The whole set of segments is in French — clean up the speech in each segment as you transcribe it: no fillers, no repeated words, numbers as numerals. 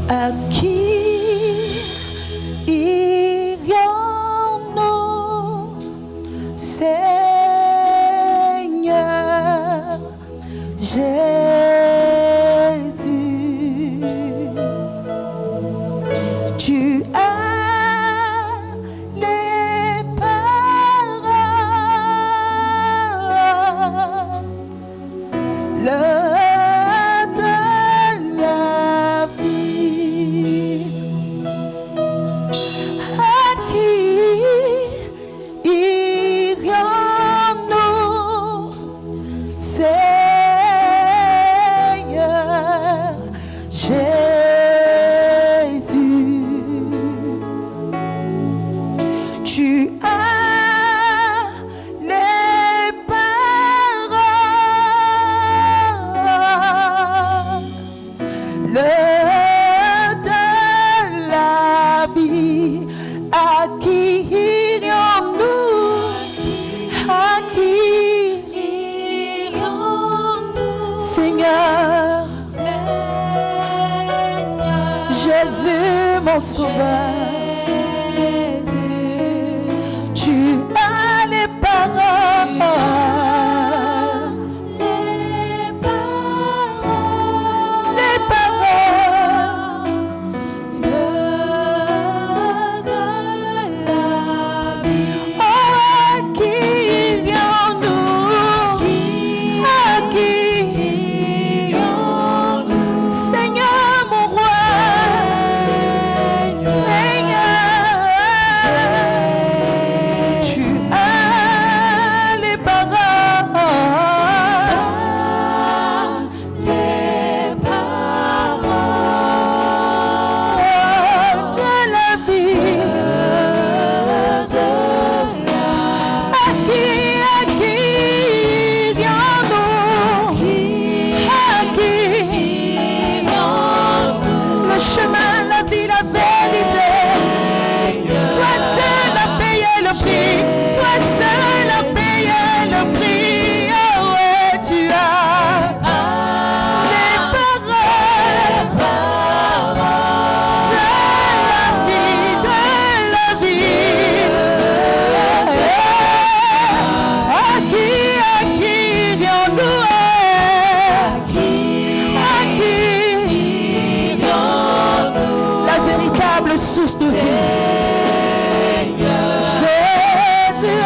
À qui irions-nous, Seigneur Jésus? Tu as les paroles de la vie. À qui irions-nous, Seigneur Jésus? Tu as les paroles de la vie. À qui irions-nous? À qui irions-nous, Seigneur Jésus, mon sauveur? Tu as les paroles de la vie. Oh, à qui irions-nous? À qui irions-nous, Seigneur mon roi? Seigneur, tu as les paroles de la vie. À qui irions-nous? À qui le chemin, la vie, la vérité? Toi seul as payé le prix. Toi seul as payé le prix. Oh ouais, tu as les paroles de la vie. À qui irions-nous? À qui la véritable source de vie? Jésus,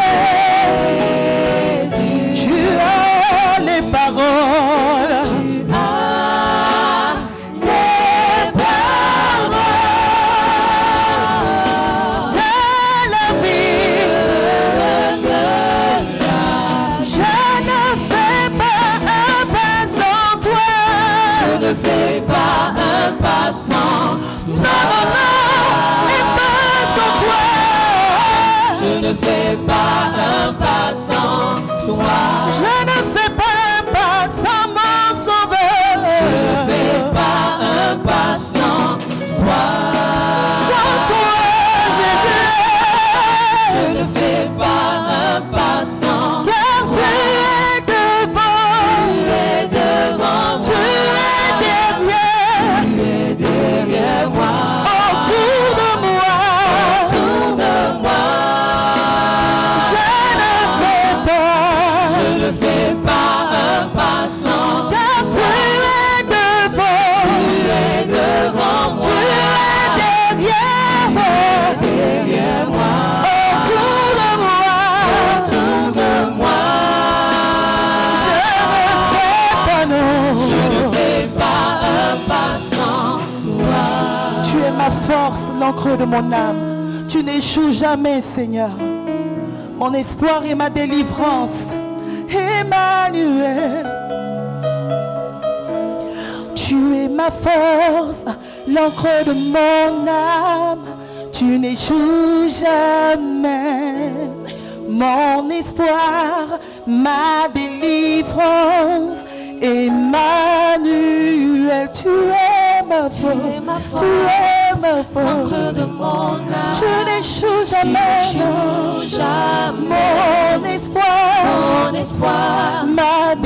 tu as les paroles. De la vie. Je ne fais pas un pas sans toi. Je ne fais pas un pas sans toi. Non, et pas sans toi. Je ne fais pas un pas sans toi. Je ne fais pas un pas sans mon sauveur. Je ne fais pas un pas sans toi. Sans toi, Jésus. Je ne fais pas un pas sans car tu es devant. Tu es devant. Tu es derrière. Tu es derrière moi. Autour de moi. Autour de moi. Je ne fais pas un pas sans car tu es devant. Tu es devant moi. Tu es derrière moi. Derrière moi. Autour de moi. Autour de moi. Je ne fais pas un pas sans toi. Tu es ma force, l'encre de mon âme. Tu n'échoues jamais, Seigneur. Mon espoir et ma délivrance. Emmanuel. Tu es ma force, l'encre de mon âme. Tu n'échoues jamais. Mon espoir, ma délivrance. Emmanuel, tu es ma force, tu es ma force, l'encre de mon âme. Tu n'échoues jamais, mon espoir, ma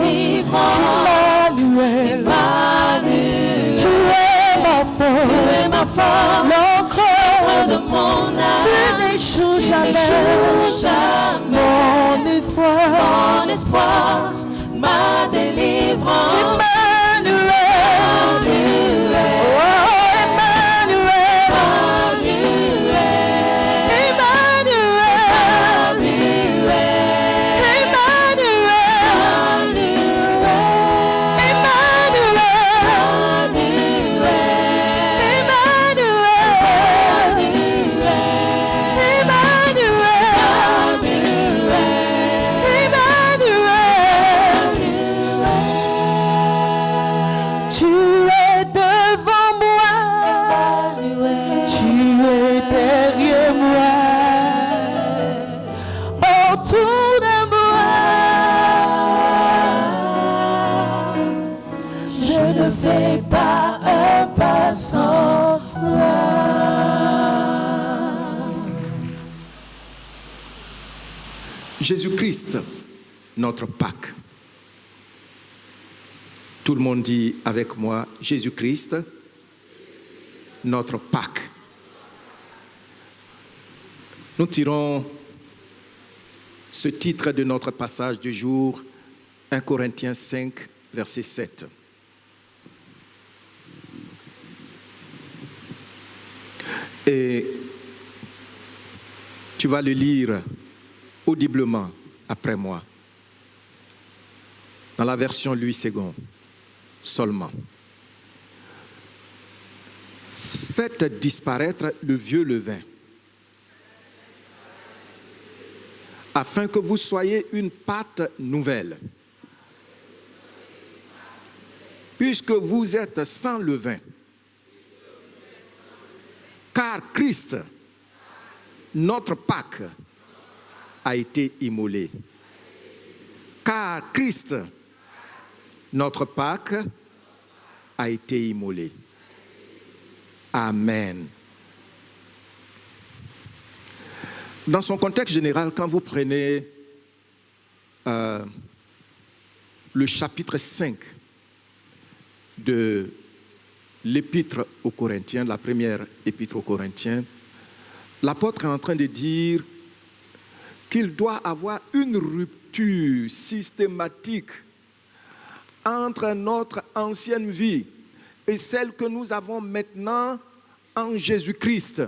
délivrance. Emmanuel, tu es ma l'encre de mon âme. Tu n'échoues jamais. Mon espoir, ma délivrance. Jésus-Christ, notre Pâques. Tout le monde dit avec moi, Jésus-Christ, notre Pâques. Nous tirons ce titre de notre passage du jour, 1 Corinthiens 5, verset 7. Et tu vas le lire audiblement après moi, dans la version Louis II seulement. Faites disparaître le vieux levain, afin que vous soyez une pâte nouvelle, puisque vous êtes sans levain. Car Christ, notre Pâques, a été immolé. Car Christ, notre Pâques, a été immolé. Amen. Dans son contexte général, quand vous prenez le chapitre 5 de l'épître aux Corinthiens, la première épître aux Corinthiens, l'apôtre est en train de dire qu'il doit avoir une rupture systématique entre notre ancienne vie et celle que nous avons maintenant en Jésus-Christ.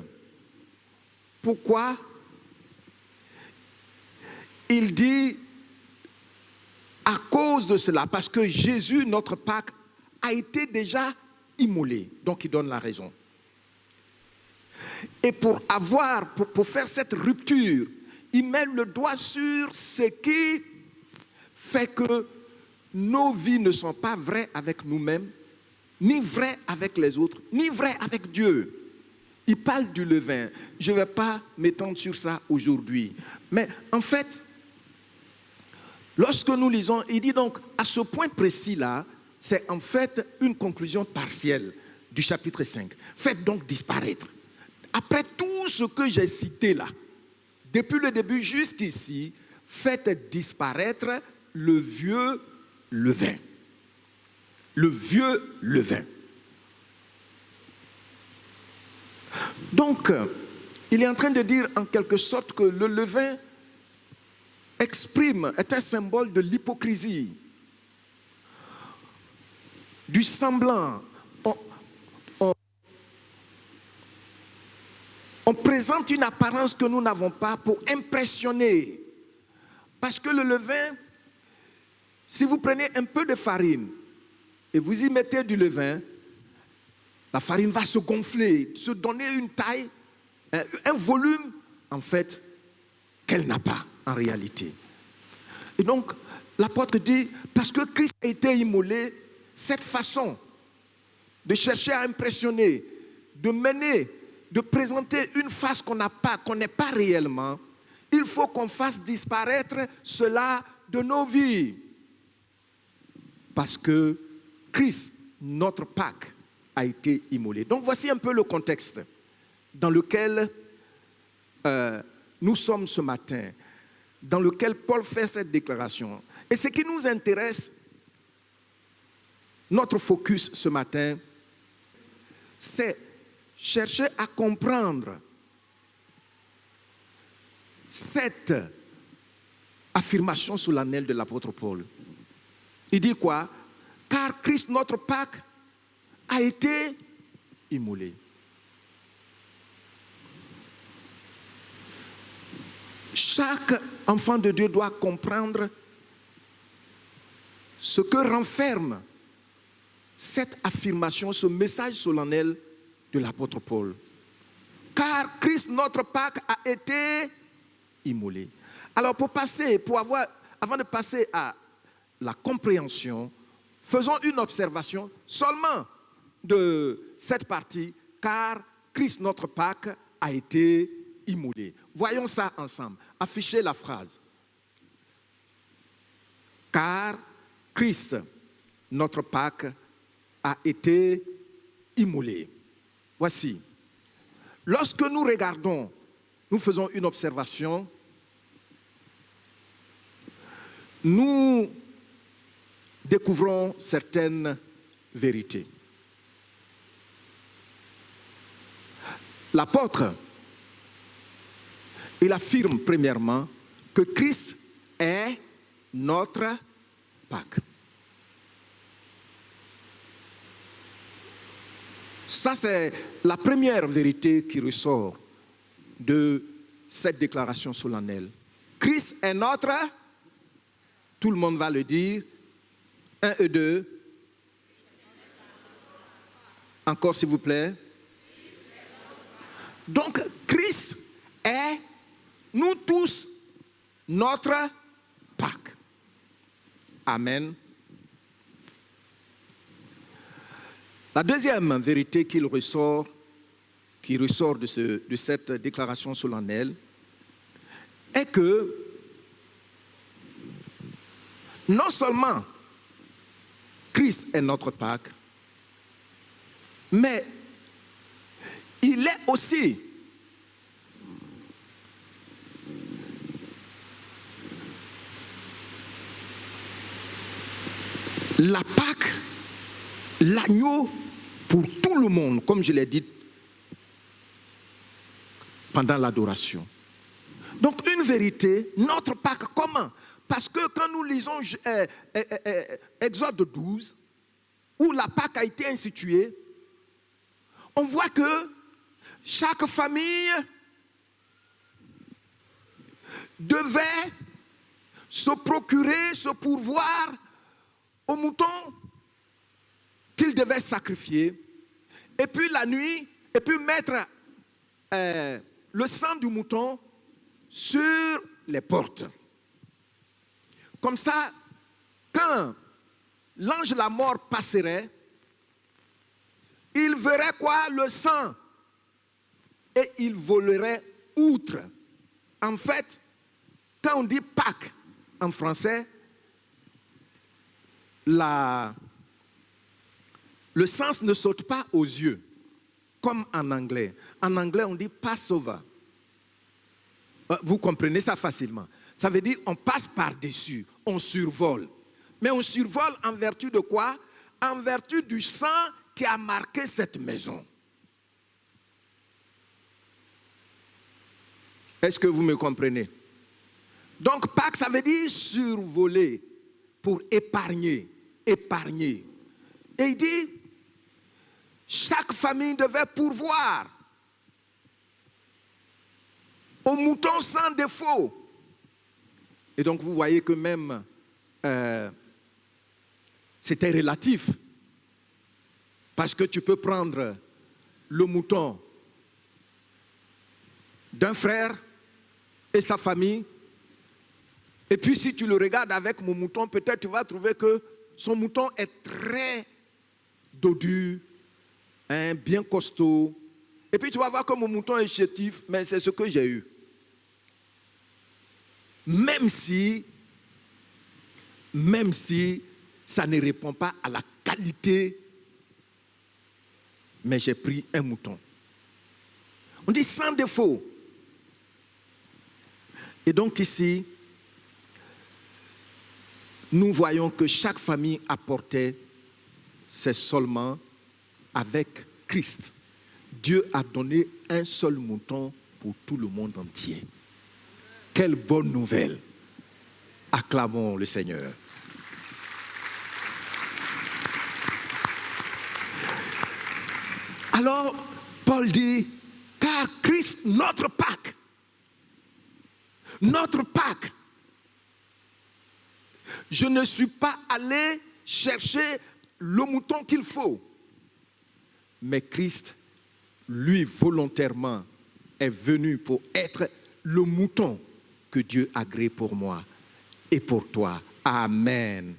Pourquoi? Il dit à cause de cela, parce que Jésus, notre Pâques, a été déjà immolé. Donc il donne la raison. Et pour faire cette rupture, il met le doigt sur ce qui fait que nos vies ne sont pas vraies avec nous-mêmes, ni vraies avec les autres, ni vraies avec Dieu. Il parle du levain. Je ne vais pas m'étendre sur ça aujourd'hui. Mais en fait, lorsque nous lisons, il dit donc, à ce point précis-là, c'est en fait une conclusion partielle du chapitre 5. Faites donc disparaître. Après tout ce que j'ai cité là, depuis le début jusqu'ici, faites disparaître le vieux levain. Le vieux levain. Donc, il est en train de dire en quelque sorte que le levain est un symbole de l'hypocrisie, du semblant. On présente une apparence que nous n'avons pas pour impressionner. Parce que le levain, si vous prenez un peu de farine et vous y mettez du levain, la farine va se gonfler, se donner une taille, un volume, en fait, qu'elle n'a pas en réalité. Et donc, l'apôtre dit, parce que Christ a été immolé, cette façon de chercher à impressionner, de présenter une face qu'on n'a pas, qu'on n'est pas réellement, il faut qu'on fasse disparaître cela de nos vies. Parce que Christ, notre Pâques, a été immolé. Donc voici un peu le contexte dans lequel nous sommes ce matin, dans lequel Paul fait cette déclaration. Et ce qui nous intéresse, notre focus ce matin, c'est cherchez à comprendre cette affirmation solennelle de l'apôtre Paul. Il dit quoi? Car Christ, notre Pâque, a été immolé. Chaque enfant de Dieu doit comprendre ce que renferme cette affirmation, ce message solennel de l'apôtre Paul. Car Christ, notre Pâque, a été immolé. Alors avant de passer à la compréhension, faisons une observation seulement de cette partie, car Christ, notre Pâque, a été immolé. Voyons ça ensemble. Affichez la phrase. Car Christ, notre Pâque, a été immolé. Voici. Lorsque nous regardons, nous faisons une observation, nous découvrons certaines vérités. L'apôtre, il affirme premièrement que Christ est notre Pâque. Ça, c'est la première vérité qui ressort de cette déclaration solennelle. Christ est notre, tout le monde va le dire, 1 et 2. Encore s'il vous plaît. Donc, Christ est, nous tous, notre Pâque. Amen. La deuxième vérité qui ressort de cette déclaration solennelle est que non seulement Christ est notre Pâque, mais il est aussi la Pâque, l'agneau pour tout le monde, comme je l'ai dit pendant l'adoration. Donc une vérité, notre Pâque, comment? Parce que quand nous lisons Exode 12, où la Pâque a été instituée, on voit que chaque famille devait se procurer, se pourvoir au mouton qu'il devait sacrifier, et puis la nuit, et puis mettre le sang du mouton sur les portes. Comme ça, quand l'ange de la mort passerait, il verrait quoi? Le sang. Et il volerait outre. En fait, quand on dit Pâques en français, le sens ne saute pas aux yeux, comme en anglais. En anglais, on dit Passover. Vous comprenez ça facilement. Ça veut dire on passe par-dessus, on survole. Mais on survole en vertu de quoi? En vertu du sang qui a marqué cette maison. Est-ce que vous me comprenez? Donc Pâques, ça veut dire survoler, pour épargner. Et il dit, chaque famille devait pourvoir au mouton sans défaut. Et donc vous voyez que même c'était relatif. Parce que tu peux prendre le mouton d'un frère et sa famille. Et puis si tu le regardes avec mon mouton, peut-être tu vas trouver que son mouton est très dodu, bien costaud. Et puis tu vas voir que mon mouton est chétif, mais c'est ce que j'ai eu. Même si ça ne répond pas à la qualité, mais j'ai pris un mouton. On dit sans défaut. Et donc ici, nous voyons que chaque famille apportait ses solements avec Christ. Dieu a donné un seul mouton pour tout le monde entier. Quelle bonne nouvelle! Acclamons le Seigneur. Alors, Paul dit, car Christ, notre Pâque, je ne suis pas allé chercher le mouton qu'il faut, mais Christ, lui, volontairement, est venu pour être le mouton que Dieu a créé pour moi et pour toi. Amen.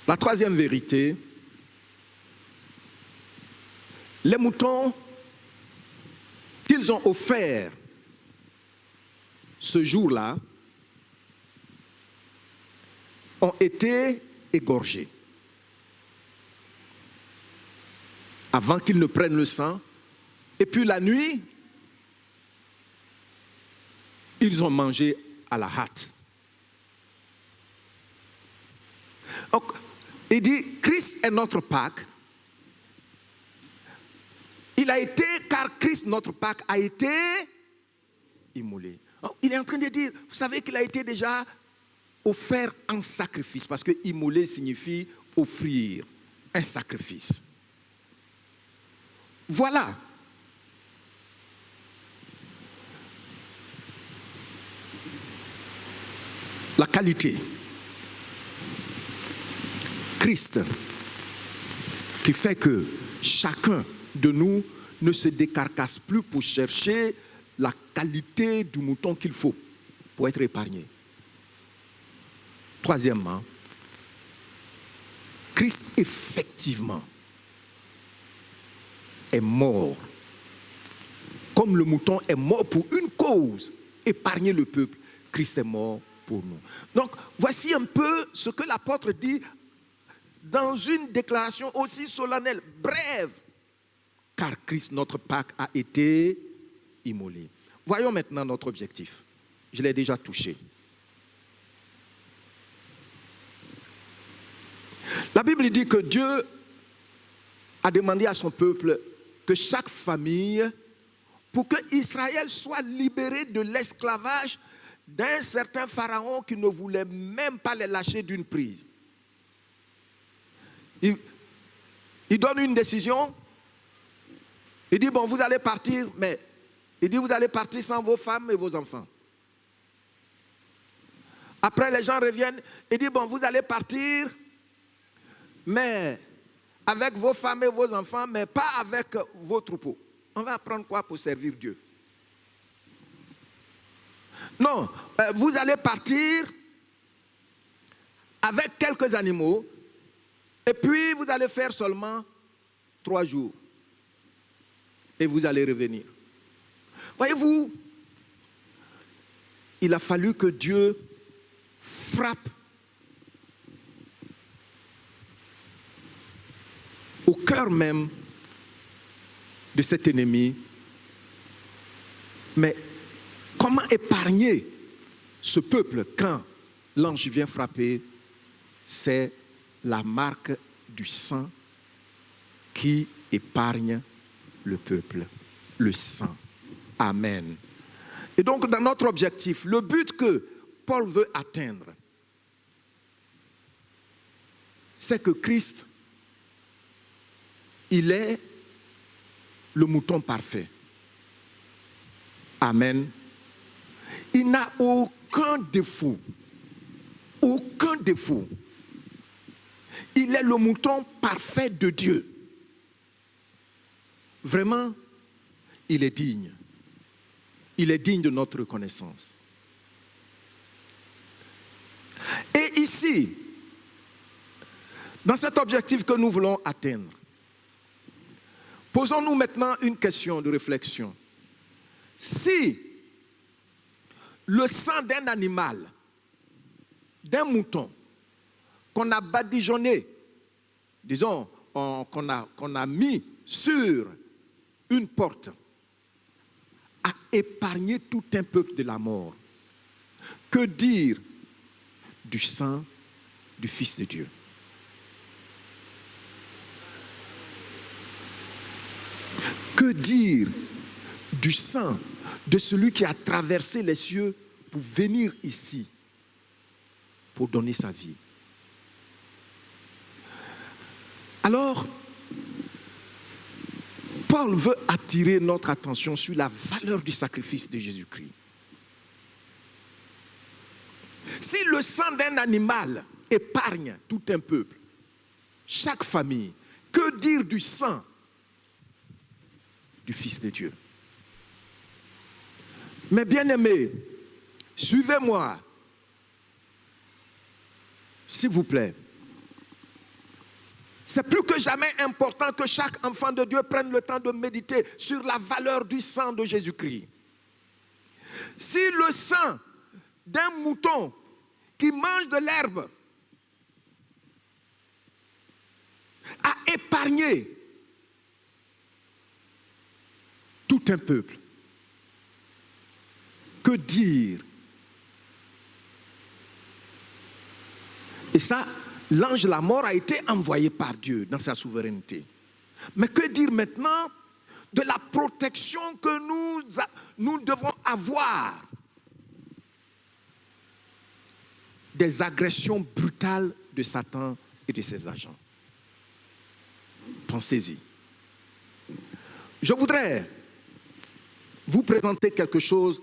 La troisième vérité, les moutons qu'ils ont offerts ce jour-là ont été égorgés. Avant qu'ils ne prennent le sang, et puis la nuit, ils ont mangé à la hâte. Donc, il dit, Christ est notre Pâque. Il a été, car Christ, notre Pâque, a été immolé. Donc, il est en train de dire, vous savez qu'il a été déjà offert en sacrifice, parce que immoler signifie offrir un sacrifice. Voilà. La qualité. Christ, qui fait que chacun de nous ne se décarcasse plus pour chercher la qualité du mouton qu'il faut pour être épargné. Troisièmement, Christ effectivement est mort. Comme le mouton est mort pour une cause, épargner le peuple, Christ est mort pour nous. Donc, voici un peu ce que l'apôtre dit dans une déclaration aussi solennelle, brève, car Christ, notre Pâque, a été immolé. Voyons maintenant notre objectif. Je l'ai déjà touché. La Bible dit que Dieu a demandé à son peuple que chaque famille, pour que Israël soit libéré de l'esclavage d'un certain pharaon qui ne voulait même pas les lâcher d'une prise. Il donne une décision. Il dit, bon, vous allez partir, mais il dit, vous allez partir sans vos femmes et vos enfants. Après, les gens reviennent. Il dit, bon, vous allez partir, mais avec vos femmes et vos enfants, mais pas avec vos troupeaux. On va apprendre quoi pour servir Dieu? Non, vous allez partir avec quelques animaux, et puis vous allez faire seulement 3 jours. Et vous allez revenir. Voyez-vous, il a fallu que Dieu frappe au cœur même de cet ennemi. Mais comment épargner ce peuple quand l'ange vient frapper? C'est la marque du sang qui épargne le peuple, le sang. Amen. Et donc dans notre objectif, le but que Paul veut atteindre, c'est que Christ, il est le mouton parfait. Amen. Il n'a aucun défaut. Aucun défaut. Il est le mouton parfait de Dieu. Vraiment, il est digne. Il est digne de notre reconnaissance. Et ici, dans cet objectif que nous voulons atteindre, posons-nous maintenant une question de réflexion. Si le sang d'un animal, d'un mouton, qu'on a badigeonné, disons, qu'on a mis sur une porte, a épargné tout un peuple de la mort, que dire du sang du Fils de Dieu? Que dire du sang de celui qui a traversé les cieux pour venir ici, pour donner sa vie? Alors, Paul veut attirer notre attention sur la valeur du sacrifice de Jésus-Christ. Si le sang d'un animal épargne tout un peuple, chaque famille, que dire du sang du Fils de Dieu? Mes bien-aimés, suivez-moi, s'il vous plaît. C'est plus que jamais important que chaque enfant de Dieu prenne le temps de méditer sur la valeur du sang de Jésus-Christ. Si le sang d'un mouton qui mange de l'herbe a épargné tout un peuple, que dire? Et ça, l'ange de la mort a été envoyé par Dieu dans sa souveraineté. Mais que dire maintenant de la protection que nous devons avoir des agressions brutales de Satan et de ses agents? Pensez-y. Je voudrais vous présenter quelque chose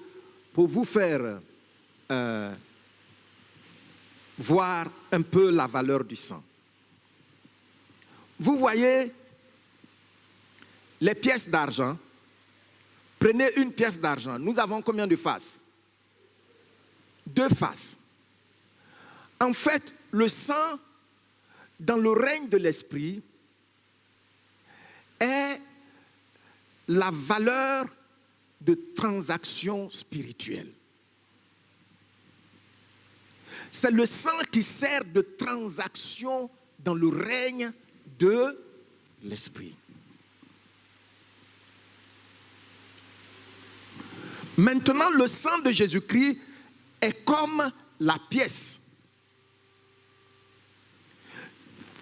pour vous faire voir un peu la valeur du sang. Vous voyez les pièces d'argent. Prenez une pièce d'argent. Nous avons combien de faces? 2 faces. En fait, le sang, dans le règne de l'esprit, est la valeur de transaction spirituelle. C'est le sang qui sert de transaction dans le règne de l'esprit. Maintenant, le sang de Jésus-Christ est comme la pièce.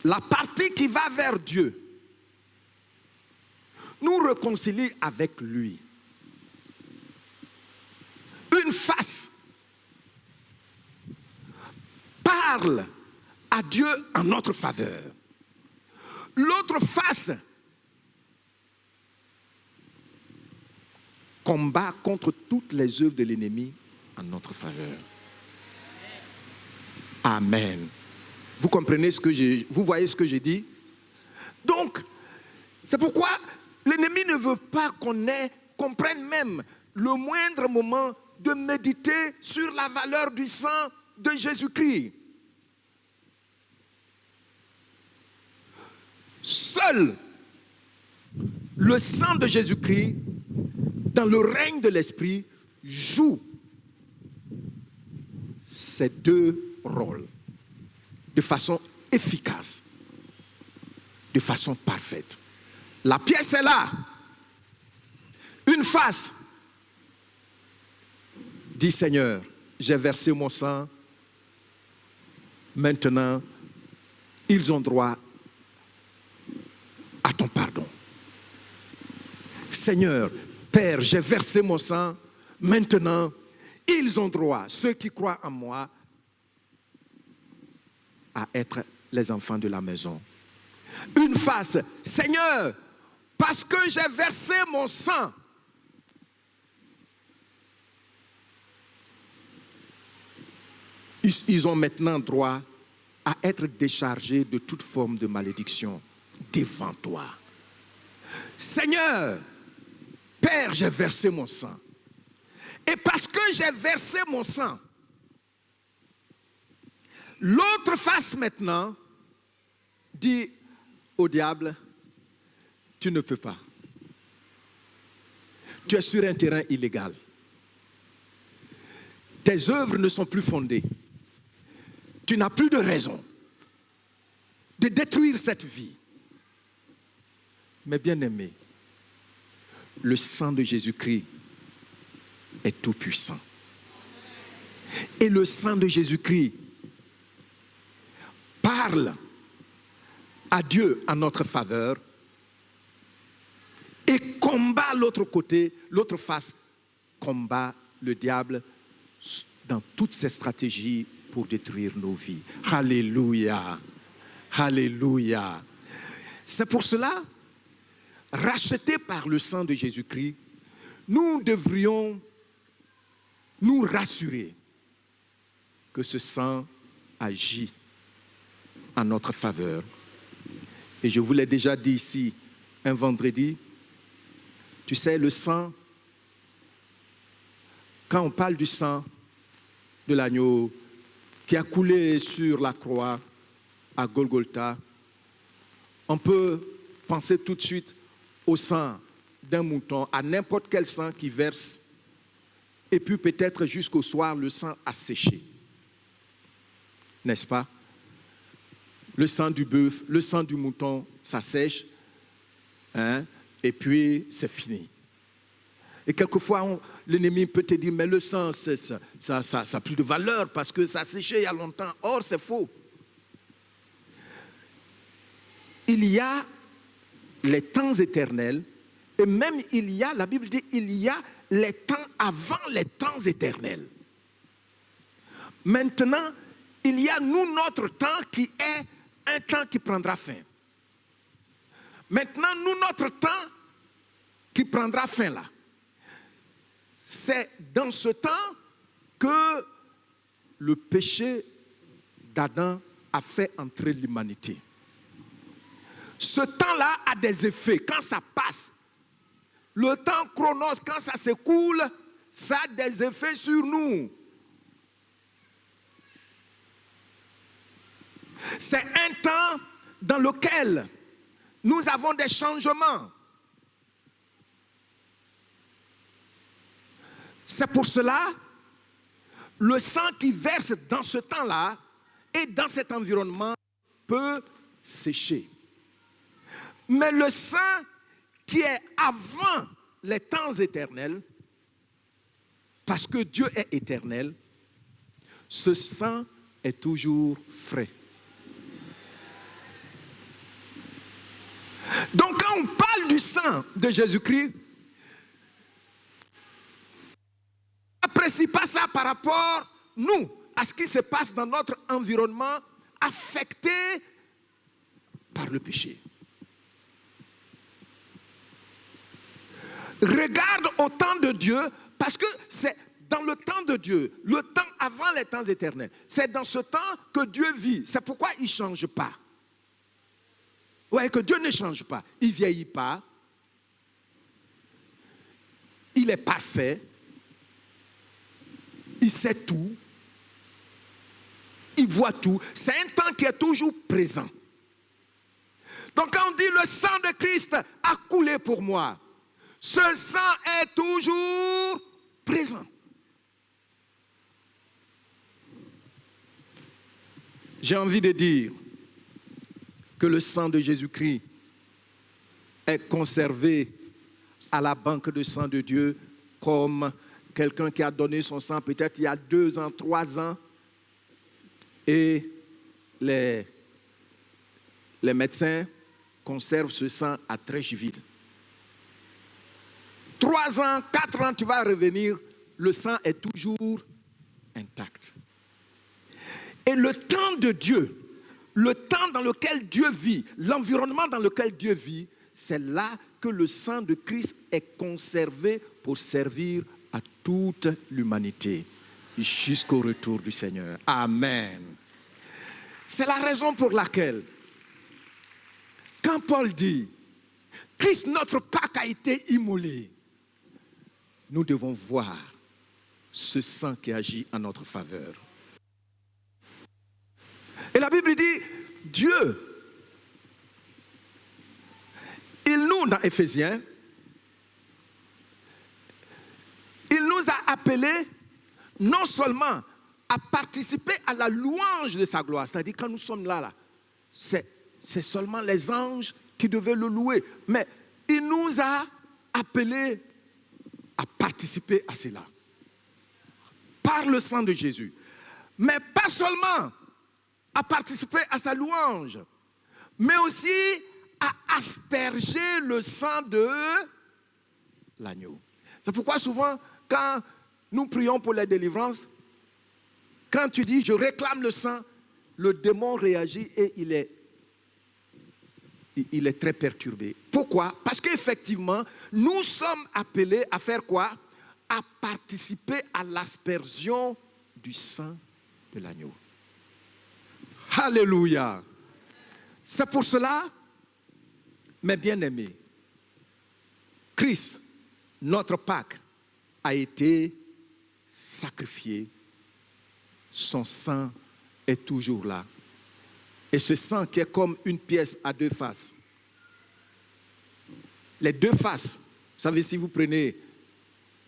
La partie qui va vers Dieu nous réconcilie avec lui. Une face parle à Dieu en notre faveur. L'autre face combat contre toutes les œuvres de l'ennemi en notre faveur. Amen. Vous comprenez vous voyez ce que j'ai dit? Donc, c'est pourquoi l'ennemi ne veut pas qu'on prenne même le moindre moment de méditer sur la valeur du sang de Jésus-Christ. Seul le sang de Jésus-Christ, dans le règne de l'esprit, joue ces 2 rôles de façon efficace, de façon parfaite. La pièce est là. Une face dit: Seigneur, j'ai versé mon sang. Maintenant, ils ont droit à ton pardon. Seigneur, Père, j'ai versé mon sang. Maintenant, ils ont droit, ceux qui croient en moi, à être les enfants de la maison. Une face: Seigneur, parce que j'ai versé mon sang, ils ont maintenant droit à être déchargés de toute forme de malédiction devant toi. Seigneur, Père, j'ai versé mon sang. Et parce que j'ai versé mon sang, l'autre face maintenant dit au diable: tu ne peux pas. Tu es sur un terrain illégal. Tes œuvres ne sont plus fondées. Tu n'as plus de raison de détruire cette vie. Mais bien aimé, le sang de Jésus-Christ est tout puissant. Et le sang de Jésus-Christ parle à Dieu en notre faveur et combat par l'autre côté, l'autre face, combat le diable dans toutes ses stratégies pour détruire nos vies. Alléluia. Alléluia. C'est pour cela, rachetés par le sang de Jésus-Christ, nous devrions nous rassurer que ce sang agit en notre faveur. Et je vous l'ai déjà dit ici un vendredi, tu sais, le sang, quand on parle du sang de l'agneau qui a coulé sur la croix à Golgotha, on peut penser tout de suite au sang d'un mouton, à n'importe quel sang qui verse, et puis peut-être jusqu'au soir, le sang a séché. N'est-ce pas? Le sang du bœuf, le sang du mouton, ça sèche, hein, et puis c'est fini. Et quelquefois, l'ennemi peut te dire, mais le sang, ça n'a plus de valeur parce que ça a séché il y a longtemps. Or, c'est faux. Il y a les temps éternels, et même il y a, la Bible dit, il y a les temps avant les temps éternels. Maintenant, il y a nous, notre temps qui est un temps qui prendra fin. Maintenant, nous, notre temps qui prendra fin là. C'est dans ce temps que le péché d'Adam a fait entrer l'humanité. Ce temps-là a des effets. Quand ça passe, le temps chronos, quand ça s'écoule, ça a des effets sur nous. C'est un temps dans lequel nous avons des changements. C'est pour cela, le sang qui verse dans ce temps-là et dans cet environnement peut sécher. Mais le sang qui est avant les temps éternels, parce que Dieu est éternel, ce sang est toujours frais. Donc quand on parle du sang de Jésus-Christ, n'apprécie pas ça par rapport, nous, à ce qui se passe dans notre environnement affecté par le péché. Regarde au temps de Dieu, parce que c'est dans le temps de Dieu, le temps avant les temps éternels. C'est dans ce temps que Dieu vit. C'est pourquoi il ne change pas. Ouais, que Dieu ne change pas. Il ne vieillit pas. Il est parfait. Il sait tout. Il voit tout. C'est un temps qui est toujours présent. Donc quand on dit le sang de Christ a coulé pour moi, ce sang est toujours présent. J'ai envie de dire que le sang de Jésus-Christ est conservé à la banque de sang de Dieu comme quelqu'un qui a donné son sang peut-être il y a 2 ans, 3 ans, et les médecins conservent ce sang à Treichville. 3 ans, 4 ans, tu vas revenir, le sang est toujours intact. Et le temps de Dieu, le temps dans lequel Dieu vit, l'environnement dans lequel Dieu vit, c'est là que le sang de Christ est conservé pour servir à toute l'humanité jusqu'au retour du Seigneur. Amen. C'est la raison pour laquelle, quand Paul dit « Christ, notre Pâque, a été immolé », nous devons voir ce sang qui agit en notre faveur. Et la Bible dit, Dieu, il nous, dans Éphésiens, il nous a appelés non seulement à participer à la louange de sa gloire, c'est-à-dire quand nous sommes là, c'est seulement les anges qui devaient le louer, mais il nous a appelés à participer à cela par le sang de Jésus. Mais pas seulement à participer à sa louange, mais aussi à asperger le sang de l'agneau. C'est pourquoi souvent, quand nous prions pour la délivrance, quand tu dis « je réclame le sang », le démon réagit et il est très perturbé. Pourquoi? Parce qu'effectivement, nous sommes appelés à faire quoi? À participer à l'aspersion du sang de l'agneau. Alléluia! C'est pour cela, mes bien-aimés, Christ, notre Pâque, a été sacrifié. Son sang est toujours là. Et ce sang qui est comme une pièce à deux faces. Les deux faces, vous savez, si vous prenez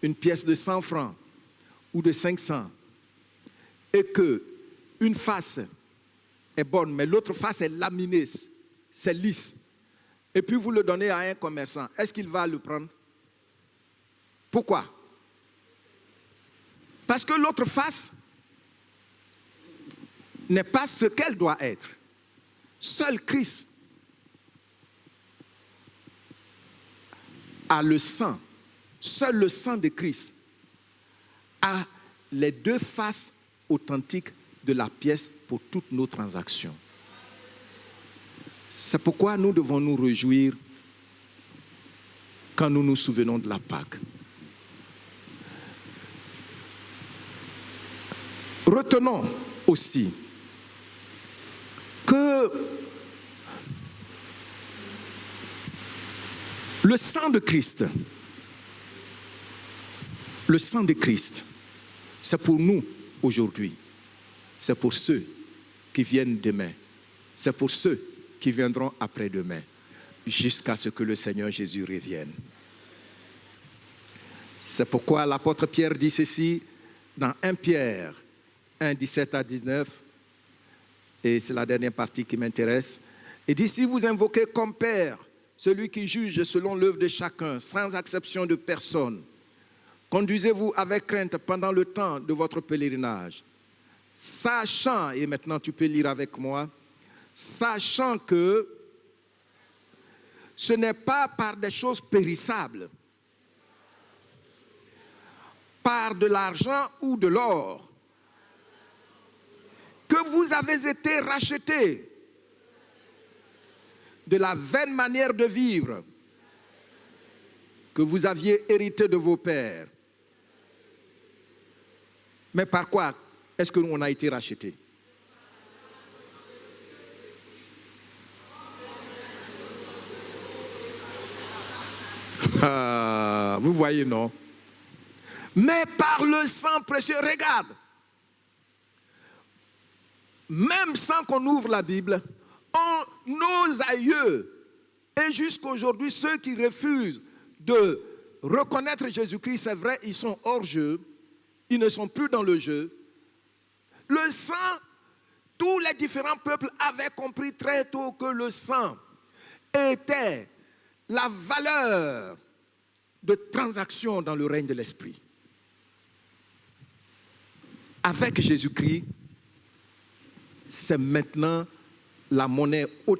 une pièce de 100 francs ou de 500 et que une face est bonne, mais l'autre face est laminée, c'est lisse, et puis vous le donnez à un commerçant, est-ce qu'il va le prendre? Pourquoi? Parce que l'autre face n'est pas ce qu'elle doit être. Seul Christ a le sang, seul le sang de Christ a les deux faces authentiques de la pièce pour toutes nos transactions. C'est pourquoi nous devons nous réjouir quand nous nous souvenons de la Pâque. Retenons aussi que le sang de Christ, c'est pour nous aujourd'hui, c'est pour ceux qui viennent demain, c'est pour ceux qui viendront après-demain, jusqu'à ce que le Seigneur Jésus revienne. C'est pourquoi l'apôtre Pierre dit ceci dans 1 Pierre 1, 17 à 19, et c'est la dernière partie qui m'intéresse. Il dit, si vous invoquez comme Père celui qui juge selon l'œuvre de chacun, sans exception de personne, conduisez-vous avec crainte pendant le temps de votre pèlerinage, sachant, et maintenant tu peux lire avec moi, sachant que ce n'est pas par des choses périssables, par de l'argent ou de l'or, que vous avez été rachetés de la vaine manière de vivre que vous aviez hérité de vos pères. Mais par quoi est-ce que nous on a été rachetés? Vous voyez, non? Mais par le sang précieux, regarde. Même sans qu'on ouvre la Bible, nos aïeux, et jusqu'à aujourd'hui, ceux qui refusent de reconnaître Jésus-Christ, c'est vrai, ils sont hors jeu, ils ne sont plus dans le jeu. Le sang, tous les différents peuples avaient compris très tôt que le sang était la valeur de transaction dans le règne de l'Esprit. Avec Jésus-Christ, c'est maintenant la monnaie